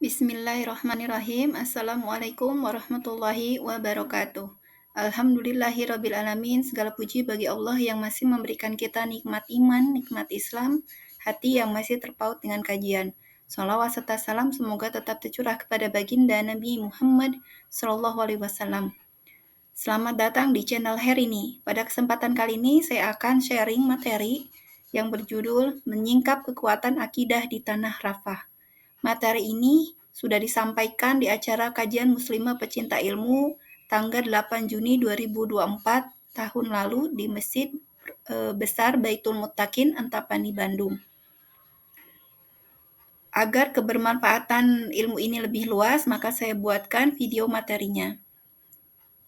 Bismillahirrahmanirrahim. Assalamualaikum warahmatullahi wabarakatuh. Alhamdulillahirrabbilalamin. Segala puji bagi Allah yang masih memberikan kita nikmat iman, nikmat Islam, hati yang masih terpaut dengan kajian. Salawat serta salam semoga tetap tercurah kepada baginda Nabi Muhammad SAW. Selamat datang di channel Herini. Pada kesempatan kali ini saya akan sharing materi yang berjudul Menyingkap Kekuatan Akidah di Tanah Rafah. Materi ini sudah disampaikan di acara kajian Muslimah Pecinta Ilmu tanggal 8 Juni 2024 tahun lalu di Masjid Besar Baitul Muttaqin Antapani, Bandung. Agar kebermanfaatan ilmu ini lebih luas, maka saya buatkan video materinya.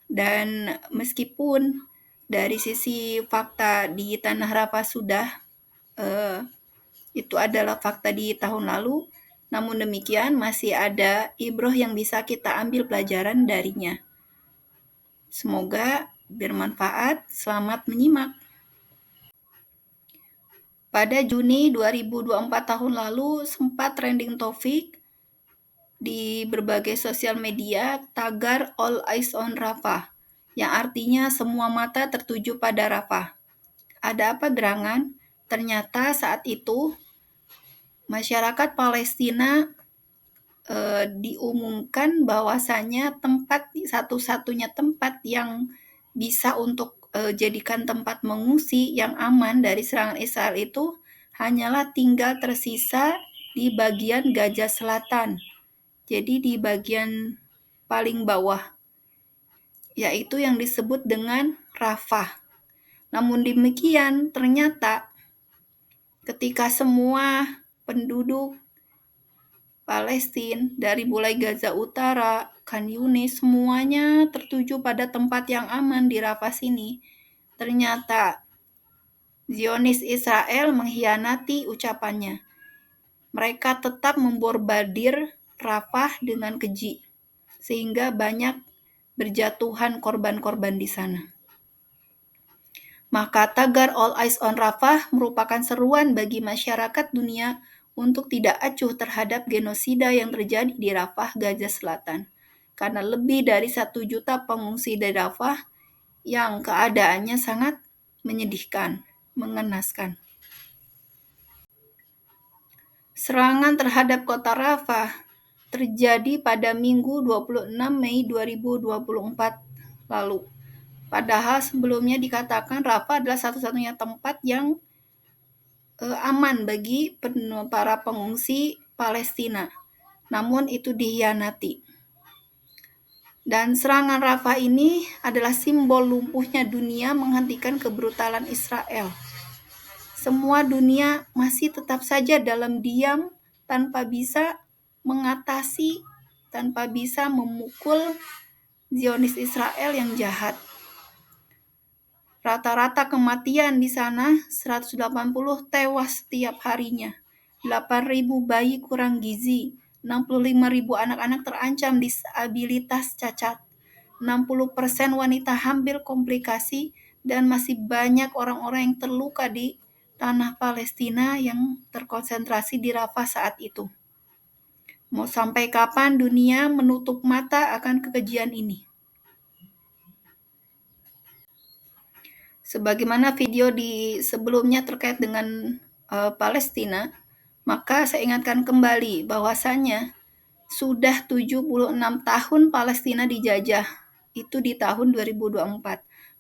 Dan meskipun dari sisi fakta di Tanah Rafah sudah itu adalah fakta di tahun lalu, namun demikian masih ada ibroh yang bisa kita ambil pelajaran darinya. Semoga bermanfaat. Selamat menyimak. Pada Juni 2024 tahun lalu sempat trending topik di berbagai sosial media tagar All Eyes on Rafah, yang artinya semua mata tertuju pada Rafah. Ada apa gerangan? Ternyata saat itu masyarakat Palestina diumumkan bahwasanya satu-satunya tempat yang bisa untuk jadikan tempat mengungsi yang aman dari serangan Israel itu hanyalah tinggal tersisa di bagian Gaza Selatan. Jadi di bagian paling bawah, yaitu yang disebut dengan Rafah. Namun demikian, ternyata ketika semua penduduk Palestina dari mulai Gaza Utara, Khan Yunis, semuanya tertuju pada tempat yang aman di Rafah sini. Ternyata Zionis Israel mengkhianati ucapannya. Mereka tetap membombardir Rafah dengan keji, sehingga banyak berjatuhan korban-korban di sana. Maka tagar All Eyes on Rafah merupakan seruan bagi masyarakat dunia untuk tidak acuh terhadap genosida yang terjadi di Rafah, Gaza Selatan. Karena lebih dari 1 juta pengungsi dari Rafah yang keadaannya sangat menyedihkan, mengenaskan. Serangan terhadap kota Rafah terjadi pada Minggu 26 Mei 2024 lalu. Padahal sebelumnya dikatakan Rafah adalah satu-satunya tempat yang aman bagi para pengungsi Palestina. Namun itu dikhianati. Dan serangan Rafah ini adalah simbol lumpuhnya dunia menghentikan kebrutalan Israel. Semua dunia masih tetap saja dalam diam tanpa bisa mengatasi, tanpa bisa memukul Zionis Israel yang jahat. Rata-rata kematian di sana 180 tewas setiap harinya. 8.000 bayi kurang gizi, 65.000 anak-anak terancam disabilitas cacat, 60% wanita hamil komplikasi, dan masih banyak orang-orang yang terluka di tanah Palestina yang terkonsentrasi di Rafah saat itu. Mau sampai kapan dunia menutup mata akan kekejian ini? Sebagaimana video di sebelumnya terkait dengan Palestina, maka saya ingatkan kembali bahwasanya sudah 76 tahun Palestina dijajah, itu di tahun 2024.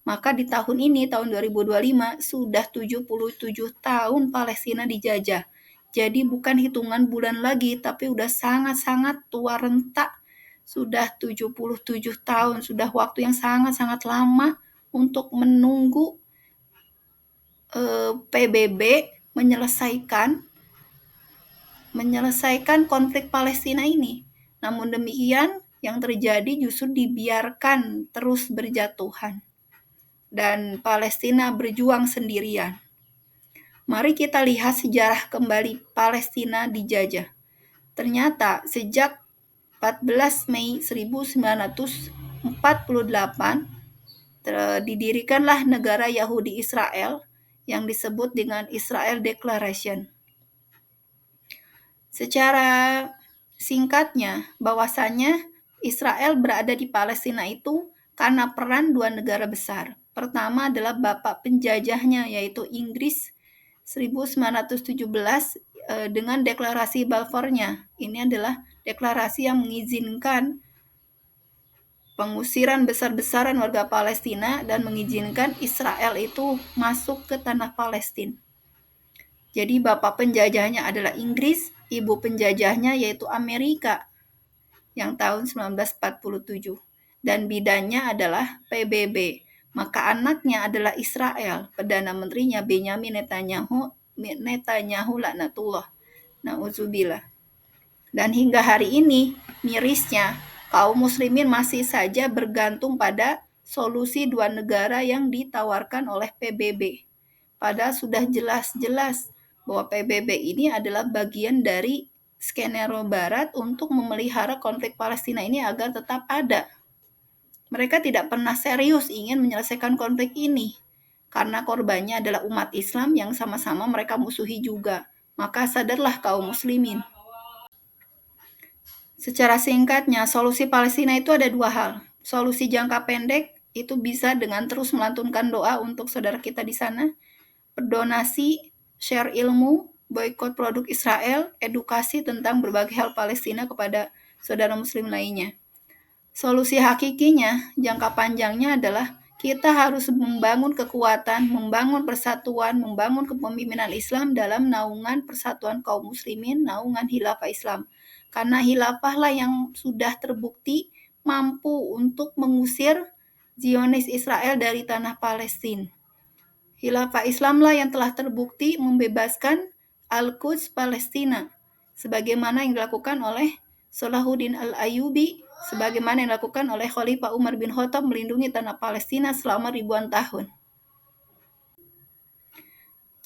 Maka di tahun ini, tahun 2025, sudah 77 tahun Palestina dijajah. Jadi bukan hitungan bulan lagi, tapi udah sangat-sangat tua renta. Sudah 77 tahun, sudah waktu yang sangat-sangat lama untuk menunggu PBB menyelesaikan konflik Palestina ini. Namun demikian, yang terjadi justru dibiarkan terus berjatuhan. Dan Palestina berjuang sendirian. Mari kita lihat sejarah kembali Palestina dijajah. Ternyata sejak 14 Mei 1948 didirikanlah negara Yahudi Israel yang disebut dengan Israel Declaration. Secara Singkatnya, bahwasanya Israel berada di Palestina itu karena peran dua negara besar. Pertama adalah bapak penjajahnya, yaitu Inggris 1917 dengan deklarasi Balfournya. Ini adalah deklarasi yang mengizinkan pengusiran besar-besaran warga Palestina dan mengizinkan Israel itu masuk ke tanah Palestina. Jadi bapak penjajahnya adalah Inggris, ibu penjajahnya yaitu Amerika yang tahun 1947. Dan bidannya adalah PBB. Maka anaknya adalah Israel, Perdana Menterinya Benyamin Netanyahu laknatullah. Na'udzubillah. Dan hingga hari ini, mirisnya, kaum muslimin masih saja bergantung pada solusi dua negara yang ditawarkan oleh PBB. Padahal sudah jelas-jelas bahwa PBB ini adalah bagian dari skenario Barat untuk memelihara konflik Palestina ini agar tetap ada. Mereka tidak pernah serius ingin menyelesaikan konflik ini, karena korbannya adalah umat Islam yang sama-sama mereka musuhi juga. Maka sadarlah kaum muslimin. Secara singkatnya, solusi Palestina itu ada dua hal. Solusi jangka pendek itu bisa dengan terus melantunkan doa untuk saudara kita di sana, berdonasi, share ilmu, boikot produk Israel, edukasi tentang berbagai hal Palestina kepada saudara muslim lainnya. Solusi hakikinya, jangka panjangnya adalah kita harus membangun kekuatan, membangun persatuan, membangun kepemimpinan Islam dalam naungan persatuan kaum muslimin, naungan khilafah Islam. Karena khilafahlah yang sudah terbukti mampu untuk mengusir Zionis Israel dari tanah Palestina. Khilafah Islamlah yang telah terbukti membebaskan Al-Quds Palestina, sebagaimana yang dilakukan oleh Salahuddin Al-Ayyubi, sebagaimana yang dilakukan oleh Khalifah Umar bin Khattab melindungi tanah Palestina selama ribuan tahun.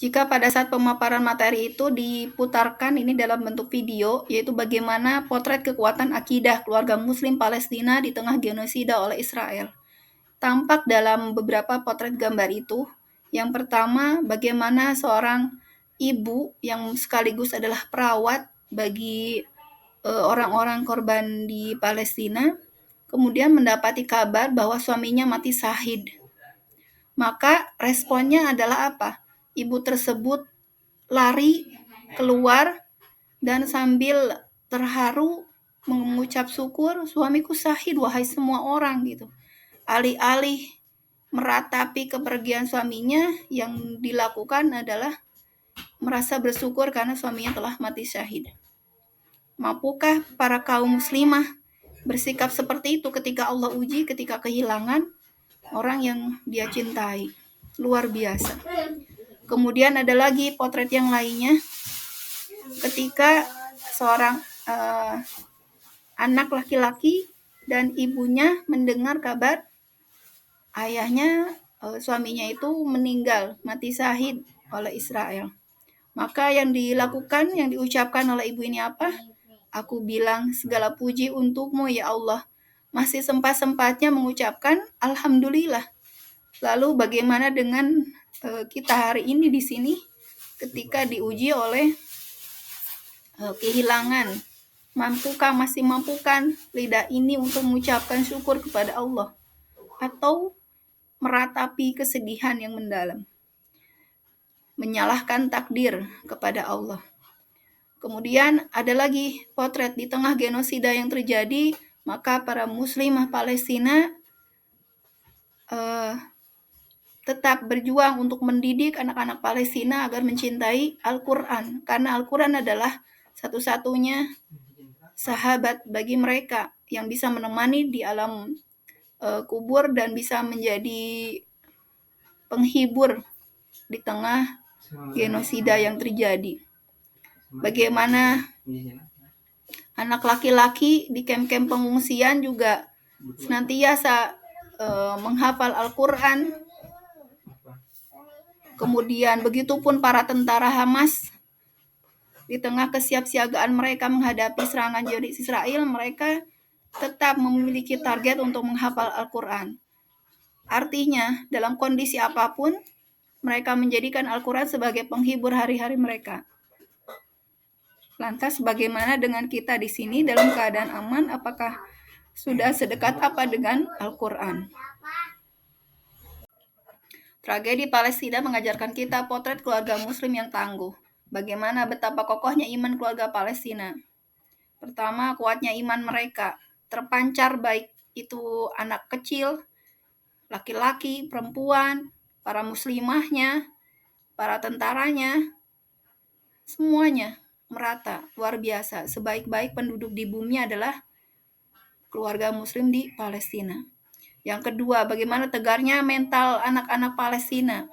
Jika pada saat pemaparan materi itu diputarkan ini dalam bentuk video, yaitu bagaimana potret kekuatan akidah keluarga muslim Palestina di tengah genosida oleh Israel. Tampak dalam beberapa potret gambar itu. Yang pertama, bagaimana seorang ibu yang sekaligus adalah perawat bagi orang-orang korban di Palestina, kemudian mendapati kabar bahwa suaminya mati syahid. Maka responnya adalah apa? Ibu tersebut lari keluar dan sambil terharu mengucap syukur, suamiku syahid wahai semua orang gitu. Alih-alih meratapi kepergian suaminya, yang dilakukan adalah merasa bersyukur karena suaminya telah mati syahid. Mampukah para kaum muslimah bersikap seperti itu ketika Allah uji, ketika kehilangan orang yang dia cintai? Luar biasa. Kemudian ada lagi potret yang lainnya, ketika seorang anak laki-laki dan ibunya mendengar kabar ayahnya, suaminya itu meninggal, mati syahid oleh Israel. Maka yang dilakukan, yang diucapkan oleh ibu ini apa? Aku bilang segala puji untukmu ya Allah. Masih sempat-sempatnya mengucapkan Alhamdulillah. Lalu bagaimana dengan kita hari ini di sini ketika diuji oleh kehilangan? Masih mampukah lidah ini untuk mengucapkan syukur kepada Allah? Atau meratapi kesedihan yang mendalam, menyalahkan takdir kepada Allah. Kemudian ada lagi potret di tengah genosida yang terjadi, maka para muslimah Palestina tetap berjuang untuk mendidik anak-anak Palestina agar mencintai Al-Quran, karena Al-Quran adalah satu-satunya sahabat bagi mereka yang bisa menemani di alam kubur dan bisa menjadi penghibur di tengah genosida yang terjadi. Bagaimana anak laki-laki di kem-kem pengungsian juga senantiasa menghafal Al-Quran. Kemudian begitupun para tentara Hamas, di tengah kesiapsiagaan mereka menghadapi serangan Zionis Israel, mereka tetap memiliki target untuk menghafal Al-Quran. Artinya, dalam kondisi apapun, mereka menjadikan Al-Quran sebagai penghibur hari-hari mereka. Lantas bagaimana dengan kita di sini dalam keadaan aman? Apakah sudah sedekat apa dengan Al-Quran? Tragedi Palestina mengajarkan kita potret keluarga muslim yang tangguh. Bagaimana betapa kokohnya iman keluarga Palestina. Pertama, kuatnya iman mereka. Terpancar baik itu anak kecil, laki-laki, perempuan, para muslimahnya, para tentaranya, semuanya merata, luar biasa. Sebaik-baik penduduk di bumi adalah keluarga muslim di Palestina. Yang kedua, bagaimana tegarnya mental anak-anak Palestina.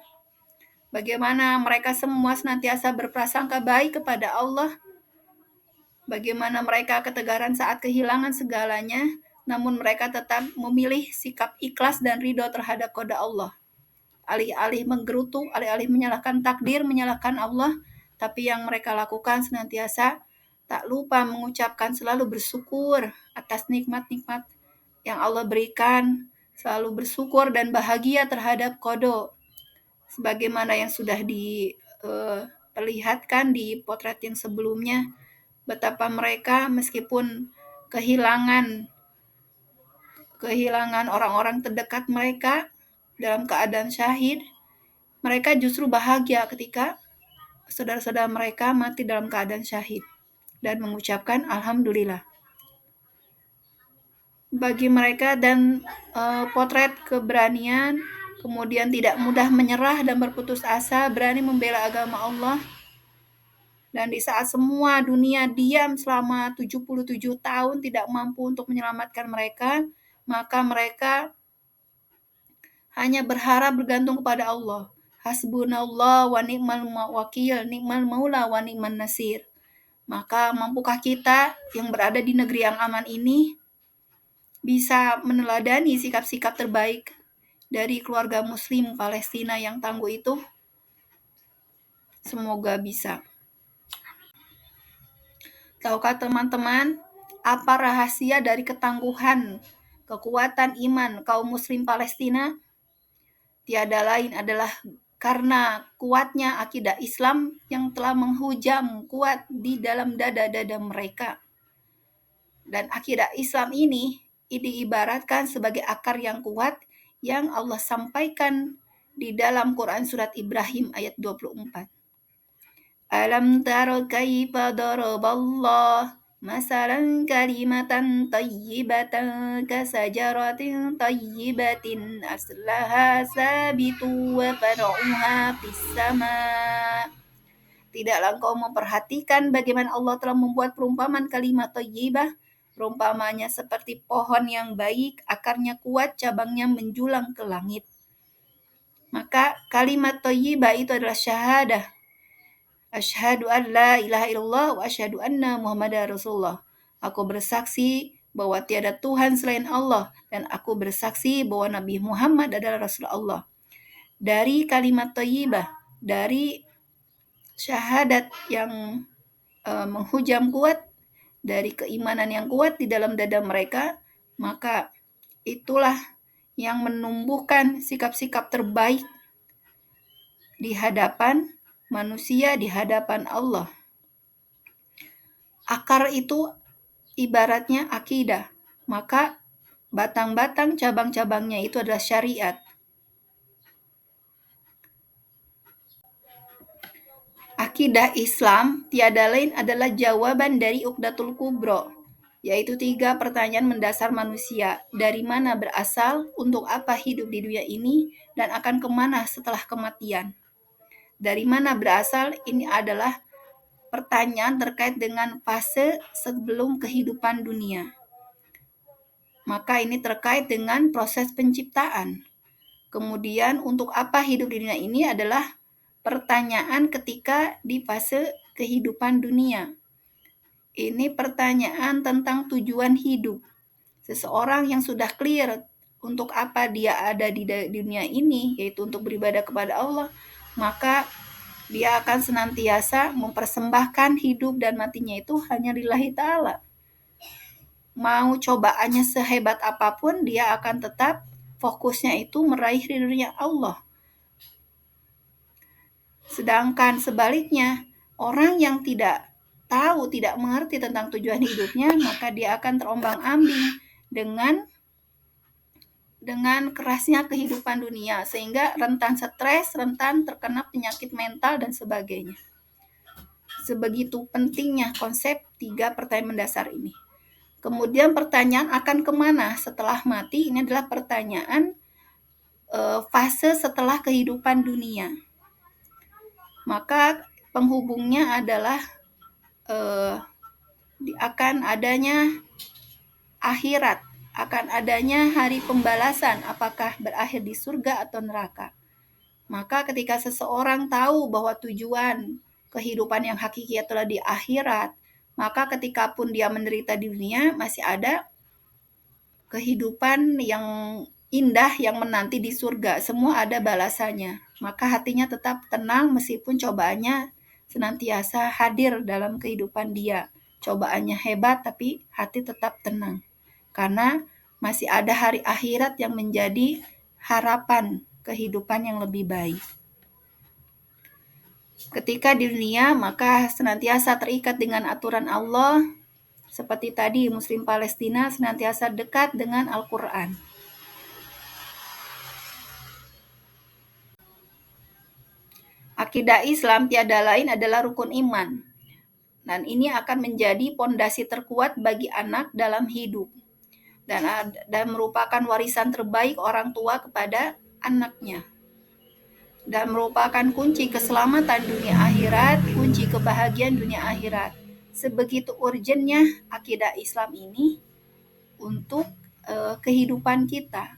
Bagaimana mereka semua senantiasa berprasangka baik kepada Allah. Bagaimana mereka ketegaran saat kehilangan segalanya, namun mereka tetap memilih sikap ikhlas dan ridho terhadap qada Allah. Alih-alih menggerutu, alih-alih menyalahkan takdir, menyalahkan Allah, tapi yang mereka lakukan senantiasa tak lupa mengucapkan, selalu bersyukur atas nikmat-nikmat yang Allah berikan, selalu bersyukur dan bahagia terhadap qada. Sebagaimana yang sudah diperlihatkan di potret yang sebelumnya, betapa mereka meskipun kehilangan orang-orang terdekat mereka dalam keadaan syahid, mereka justru bahagia ketika saudara-saudara mereka mati dalam keadaan syahid dan mengucapkan alhamdulillah. Bagi mereka dan potret keberanian, kemudian tidak mudah menyerah dan berputus asa, berani membela agama Allah. Dan di saat semua dunia diam selama 77 tahun tidak mampu untuk menyelamatkan mereka, maka mereka hanya berharap bergantung kepada Allah. Hasbunallah wa ni'mal wakil, ni'mal maula wa ni'man nasir. Maka mampukah kita yang berada di negeri yang aman ini bisa meneladani sikap-sikap terbaik dari keluarga muslim Palestina yang tangguh itu? Semoga bisa. Tahukah teman-teman apa rahasia dari ketangguhan, kekuatan iman kaum muslim Palestina? Tiada lain adalah karena kuatnya akidah Islam yang telah menghujam kuat di dalam dada-dada mereka. Dan akidah Islam ini diibaratkan sebagai akar yang kuat yang Allah sampaikan di dalam Quran surat Ibrahim ayat 24. Alam tara kaifa daraballah masalan kalimatan tayyibatan kasajaratin tayyibatin aslaha sabitu wa far'uha fis sama'. Tidaklah engkau memperhatikan bagaimana Allah telah membuat perumpamaan kalimat thayyibah, perumpamanya seperti pohon yang baik, akarnya kuat, cabangnya menjulang ke langit. Maka kalimat thayyibah itu adalah syahadah. Asyhadu an la ilaha illallah wa asyhadu anna Muhammadar Rasulullah. Aku bersaksi bahwa tiada Tuhan selain Allah dan aku bersaksi bahwa Nabi Muhammad adalah Rasul Allah. Dari kalimat thayyibah, dari syahadat yang menghujam kuat, dari keimanan yang kuat di dalam dada mereka, maka itulah yang menumbuhkan sikap-sikap terbaik di hadapan manusia, di hadapan Allah. Akar itu ibaratnya akidah, maka batang-batang cabang-cabangnya itu adalah syariat. Akidah Islam tiada lain adalah jawaban dari Uqdatul Kubro, yaitu 3 pertanyaan mendasar manusia. Dari mana berasal, untuk apa hidup di dunia ini, dan akan kemana setelah kematian. Dari mana berasal, ini adalah pertanyaan terkait dengan fase sebelum kehidupan dunia. Maka ini terkait dengan proses penciptaan. Kemudian untuk apa hidup di dunia ini adalah pertanyaan ketika di fase kehidupan dunia. Ini pertanyaan tentang tujuan hidup. Seseorang yang sudah clear untuk apa dia ada di dunia ini, yaitu untuk beribadah kepada Allah, maka dia akan senantiasa mempersembahkan hidup dan matinya itu hanya lillahi ta'ala. Mau cobaannya sehebat apapun, dia akan tetap fokusnya itu meraih ridhonya Allah. Sedangkan sebaliknya, orang yang tidak tahu, tidak mengerti tentang tujuan hidupnya, maka dia akan terombang-ambing dengan kerasnya kehidupan dunia, sehingga rentan stres, rentan terkena penyakit mental, dan sebagainya. Sebegitu pentingnya konsep 3 pertanyaan mendasar ini. Kemudian pertanyaan akan kemana setelah mati, ini adalah pertanyaan fase setelah kehidupan dunia. Maka penghubungnya adalah akan adanya akhirat, akan adanya hari pembalasan, apakah berakhir di surga atau neraka. Maka ketika seseorang tahu bahwa tujuan kehidupan yang hakiki adalah di akhirat, maka ketika pun dia menderita di dunia, masih ada kehidupan yang indah yang menanti di surga. Semua ada balasannya. Maka hatinya tetap tenang meskipun cobaannya senantiasa hadir dalam kehidupan dia. Cobaannya hebat tapi hati tetap tenang. Karena masih ada hari akhirat yang menjadi harapan kehidupan yang lebih baik. Ketika di dunia, maka senantiasa terikat dengan aturan Allah. Seperti tadi, Muslim Palestina senantiasa dekat dengan Al-Quran. Akidah Islam tiada lain adalah rukun iman. Dan ini akan menjadi pondasi terkuat bagi anak dalam hidup. Dan merupakan warisan terbaik orang tua kepada anaknya. Dan merupakan kunci keselamatan dunia akhirat, kunci kebahagiaan dunia akhirat. Sebegitu urgennya akidah Islam ini untuk kehidupan kita.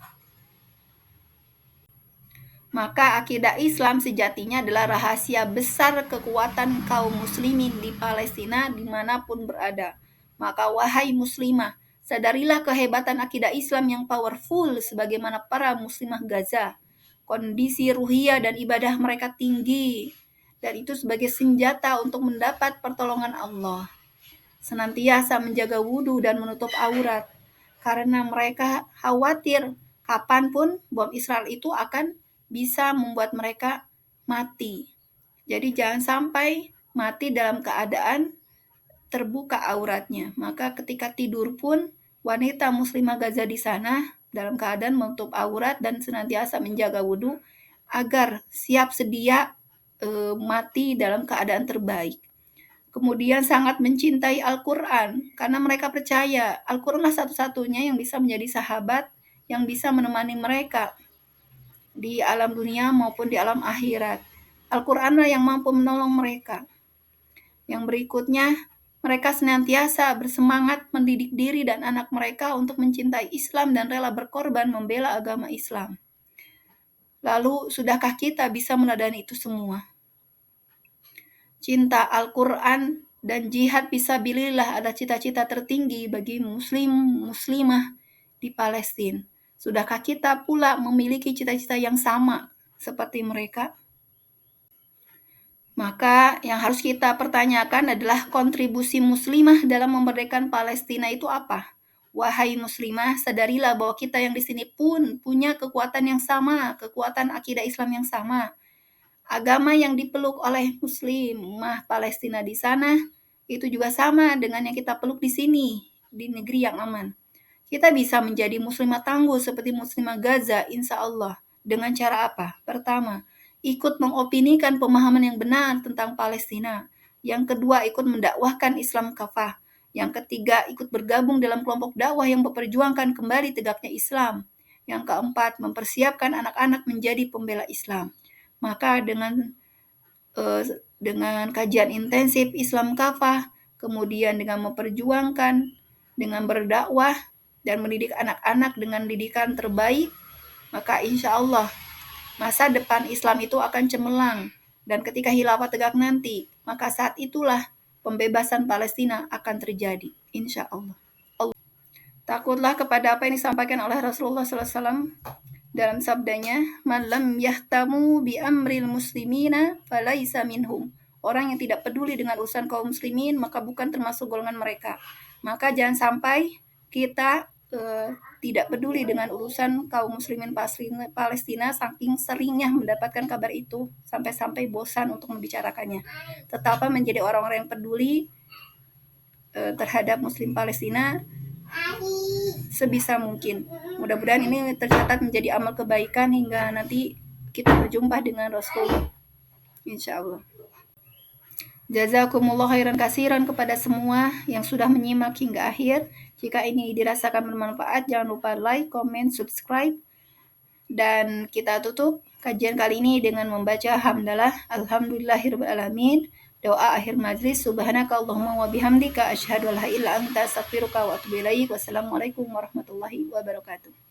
Maka akidah Islam sejatinya adalah rahasia besar kekuatan kaum muslimin di Palestina dimanapun berada. Maka wahai muslimah, sadarilah kehebatan akidah Islam yang powerful sebagaimana para muslimah Gaza. Kondisi ruhiyah dan ibadah mereka tinggi, dan itu sebagai senjata untuk mendapat pertolongan Allah. Senantiasa menjaga wudhu dan menutup aurat, karena mereka khawatir kapanpun bom Israel itu akan bisa membuat mereka mati. Jadi jangan sampai mati dalam keadaan terbuka auratnya. Maka ketika tidur pun wanita muslimah Gaza di sana dalam keadaan menutup aurat dan senantiasa menjaga wudhu agar siap sedia mati dalam keadaan terbaik. Kemudian sangat mencintai Al-Quran karena mereka percaya Al-Quranlah satu-satunya yang bisa menjadi sahabat yang bisa menemani mereka di alam dunia maupun di alam akhirat. Al-Quranlah yang mampu menolong mereka. Yang berikutnya, mereka senantiasa bersemangat mendidik diri dan anak mereka untuk mencintai Islam dan rela berkorban membela agama Islam. Lalu, sudahkah kita bisa meneladani itu semua? Cinta Al-Quran dan jihad fisabilillah adalah cita-cita tertinggi bagi muslimah di Palestina. Sudahkah kita pula memiliki cita-cita yang sama seperti mereka? Maka yang harus kita pertanyakan adalah kontribusi muslimah dalam memerdekakan Palestina itu apa? Wahai muslimah, sadarilah bahwa kita yang di sini pun punya kekuatan yang sama, kekuatan akidah Islam yang sama. Agama yang dipeluk oleh muslimah Palestina di sana itu juga sama dengan yang kita peluk di sini, di negeri yang aman. Kita bisa menjadi muslimah tangguh seperti muslimah Gaza, insya Allah. Dengan cara apa? Pertama, ikut mengopinikan pemahaman yang benar tentang Palestina. Yang kedua, ikut mendakwahkan Islam kafah. Yang ketiga, ikut bergabung dalam kelompok dakwah yang memperjuangkan kembali tegaknya Islam. Yang keempat, mempersiapkan anak-anak menjadi pembela Islam. Maka dengan kajian intensif Islam kafah, kemudian dengan memperjuangkan, dengan berdakwah, dan mendidik anak-anak dengan didikan terbaik, maka insya Allah masa depan Islam itu akan cemerlang. Dan ketika khilafah tegak nanti, maka saat itulah pembebasan Palestina akan terjadi, insya Allah. Takutlah kepada apa yang disampaikan oleh Rasulullah SAW dalam sabdanya, "Man lam yahtamu bi amril muslimina falaisa minhum." Orang yang tidak peduli dengan urusan kaum muslimin maka bukan termasuk golongan mereka. Maka jangan sampai kita tidak peduli dengan urusan kaum muslimin Palestina, saking seringnya mendapatkan kabar itu sampai-sampai bosan untuk membicarakannya. Tetaplah menjadi orang-orang yang peduli terhadap Muslim Palestina sebisa mungkin. Mudah-mudahan ini tercatat menjadi amal kebaikan hingga nanti kita berjumpa dengan Rasul, insya Allah. Jazakumullah khairan kasiran kepada semua yang sudah menyimak hingga akhir. Jika ini dirasakan bermanfaat, jangan lupa like, comment, subscribe. Dan kita tutup kajian kali ini dengan membaca hamdalah alhamdulillahirrahmanirrahim. Doa akhir majlis, subhanaka Allahumma wa bihamdika asyhadu an la ilaha illa anta astaghfiruka wa atubu ilaik. Wassalamualaikum warahmatullahi wabarakatuh.